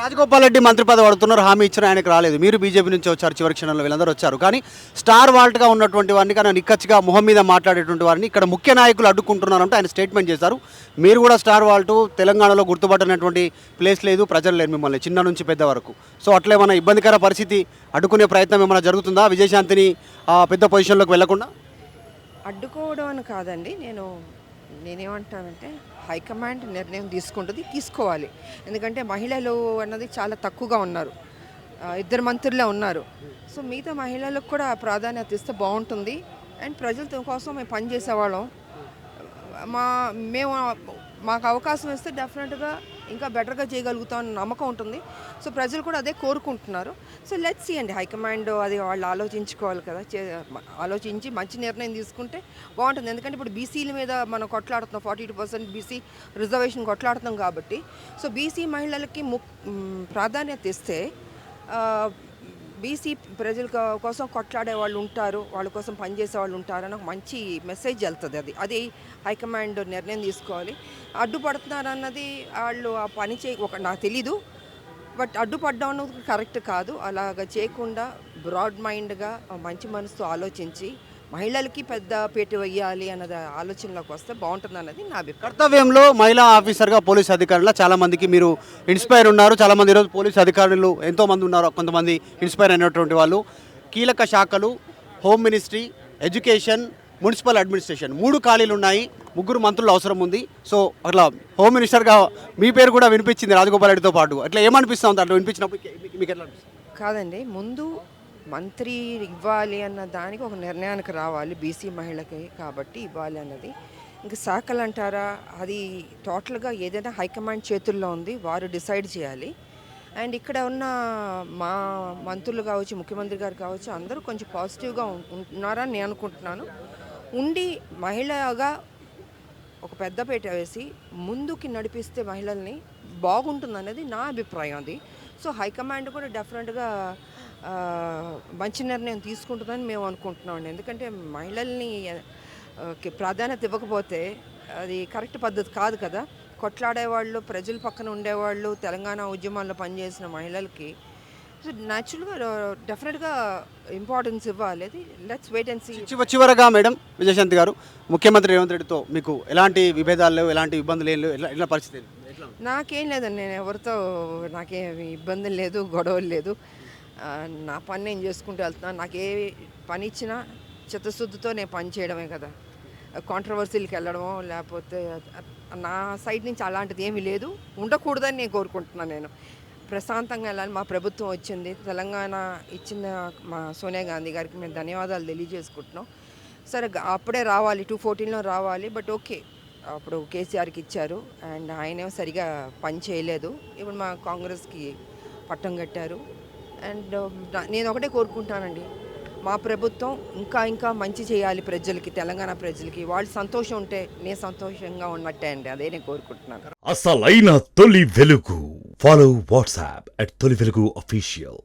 రాజగోపాల్ రెడ్డి మంత్రి పదవి అడుగుతున్నారు, హామీ ఇచ్చిన ఆయనకు రాలేదు. మీరు బీజేపీ నుంచి వచ్చారు, చివరి క్షణంలో వీళ్ళందరూ వచ్చారు. కానీ స్టార్ వాల్ట్గా ఉన్నటువంటి వారిని కానీ నిక్కచ్చిగా మొహం మీద మాట్లాడేటువంటి వారిని ఇక్కడ ముఖ్య నాయకులు అడ్డుకుంటున్నారంటే ఆయన స్టేట్మెంట్ చేశారు. మీరు కూడా స్టార్ వాల్ట్ తెలంగాణలో గుర్తుపట్టినటువంటి ప్లేస్ లేదు, ప్రజలు లేరు మిమ్మల్ని చిన్న నుంచి పెద్ద వరకు. సో అట్లా ఏమైనా ఇబ్బందికర పరిస్థితి అడ్డుకునే ప్రయత్నం ఏమైనా జరుగుతుందా విజయశాంతిని పెద్ద పొజిషన్లోకి వెళ్లకుండా? అడ్డుకోవడం అని కాదండి, నేనేమంటానంటే హైకమాండ్ నిర్ణయం తీసుకోవాలి. ఎందుకంటే మహిళలు అన్నది చాలా తక్కువగా ఉన్నారు, ఇద్దరు మంత్రులే ఉన్నారు. సో మిగతా మహిళలకు కూడా ప్రాధాన్యత ఇస్తే బాగుంటుంది. అండ్ ప్రజల కోసం మేము పనిచేసేవాళ్ళం, మేము మాకు అవకాశం ఇస్తే డెఫినెట్గా ఇంకా బెటర్గా చేయగలుగుతామని నమ్మకం ఉంటుంది. సో ప్రజలు కూడా అదే కోరుకుంటున్నారు. సో లెట్స్ సీ అండి, హైకమాండ్ అది వాళ్ళు ఆలోచించుకోవాలి కదా, ఆలోచించి మంచి నిర్ణయం తీసుకుంటే బాగుంటుంది. ఎందుకంటే ఇప్పుడు బీసీల మీద మనం కొట్లాడుతున్నాం, 42% బీసీ రిజర్వేషన్ కొట్లాడుతున్నాం కాబట్టి. సో బీసీ మహిళలకి ప్రాధాన్యత ఇస్తే బీసీ ప్రజల కోసం కొట్లాడే వాళ్ళు ఉంటారు, వాళ్ళ కోసం పనిచేసే వాళ్ళు ఉంటారని ఒక మంచి మెసేజ్ వెళ్తుంది. అది హైకమాండ్ నిర్ణయం తీసుకోవాలి. అడ్డుపడుతున్నారన్నది వాళ్ళు ఆ పని నాకు తెలీదు, బట్ అడ్డుపడ్డం అన్నది కరెక్ట్ కాదు. అలాగ చేయకుండా బ్రాడ్ మైండ్గా మంచి మనసుతో ఆలోచించి మహిళలకి పెద్ద పీట వేయాలి అన్నది ఆలోచనలోకి వస్తే బాగుంటుంది అన్నది నా అభిప్రాయం. కర్తవ్యంలో మహిళా ఆఫీసర్గా పోలీస్ అధికారులు చాలామందికి మీరు ఇన్స్పైర్ ఉన్నారు. చాలామంది ఈరోజు పోలీస్ అధికారులు ఎంతోమంది ఉన్నారు, కొంతమంది ఇన్స్పైర్ అయినటువంటి వాళ్ళు. కీలక శాఖలు home ministry, education, municipal administration 3 ఖాళీలు ఉన్నాయి, 3 మంత్రులు అవసరం ఉంది. సో అట్లా హోమ్ మినిస్టర్గా మీ పేరు కూడా వినిపించింది రాజగోపాల్ రెడ్డితో పాటు. అట్లా ఏమనిపిస్తుంది అట్లా వినిపించినప్పుడు మీకు ఎట్లా అనిపిస్తుంది? కాదండి, ముందు మంత్రి ఇవ్వాలి అన్న దానికి ఒక నిర్ణయానికి రావాలి, బీసీ మహిళకి కాబట్టి ఇవ్వాలి అన్నది. ఇంకా శాఖలు అంటారా, అది టోటల్గా ఏదైనా హైకమాండ్ చేతుల్లో ఉంది, వారు డిసైడ్ చేయాలి. అండ్ ఇక్కడ ఉన్న మా మంత్రులు కావచ్చు, ముఖ్యమంత్రి గారు కావచ్చు, అందరూ కొంచెం పాజిటివ్గా ఉన్నారని నేను అనుకుంటున్నాను. ఉండి మహిళగా ఒక పెద్దపీట వేసి ముందుకి నడిపిస్తే మహిళల్ని బాగుంటుంది అనేది నా అభిప్రాయం. అది సో హైకమాండ్ కూడా డెఫినెట్గా మంచి నిర్ణయం తీసుకుంటుందని మేము అనుకుంటున్నామండి. ఎందుకంటే మహిళల్ని ప్రాధాన్యత ఇవ్వకపోతే అది కరెక్ట్ పద్ధతి కాదు కదా. కొట్లాడేవాళ్ళు, ప్రజల పక్కన ఉండేవాళ్ళు, తెలంగాణ ఉద్యమాల్లో పనిచేసిన మహిళలకి సో న్యాచురల్గా డెఫినెట్గా ఇంపార్టెన్స్ ఇవ్వాలి. అది లెట్స్ వెయిట్ అండ్ సీ. చివరగా మేడం విజయశాంతి గారు, ముఖ్యమంత్రి రేవంత్ రెడ్డితో మీకు ఎలాంటి విభేదాలు లేవు, ఎలాంటి ఇబ్బందులు ఏం లేవు, ఎలా పరిస్థితి? నాకేం లేదండి, నేను ఎవరితో నాకేమి ఇబ్బందులు లేదు, గొడవలు లేదు. నా పని నేను చేసుకుంటూ వెళ్తున్నాను. నాకు ఏ పని ఇచ్చినా చిత్తశుద్ధితో నేను పని చేయడమే కదా. కాంట్రవర్సీలకు వెళ్ళడమో లేకపోతే నా సైడ్ నుంచి అలాంటిది ఏమీ లేదు, ఉండకూడదని నేను కోరుకుంటున్నాను. నేను ప్రశాంతంగా వెళ్ళాలి. మా ప్రభుత్వం వచ్చింది, తెలంగాణ ఇచ్చిన మా సోనియా గాంధీ గారికి మేము ధన్యవాదాలు తెలియజేసుకుంటున్నాం. సరే అప్పుడే రావాలి, 2014లో రావాలి, బట్ ఓకే అప్పుడు కేసీఆర్కి ఇచ్చారు అండ్ ఆయనేమో సరిగా పని చేయలేదు. ఇప్పుడు మా కాంగ్రెస్కి పట్టం కట్టారు. అండ్ నేను ఒకటే కోరుకుంటానండి, మా ప్రభుత్వం ఇంకా మంచి చేయాలి ప్రజలకి, తెలంగాణ ప్రజలకి. వాళ్ళు సంతోషం ఉంటే నేను సంతోషంగా ఉన్నట్టే అండి, అదే నేను కోరుకుంటున్నాను. అసలైన తొలి వెలుగు. ఫాలో వాట్సాప్ @తొలి వెలుగు official.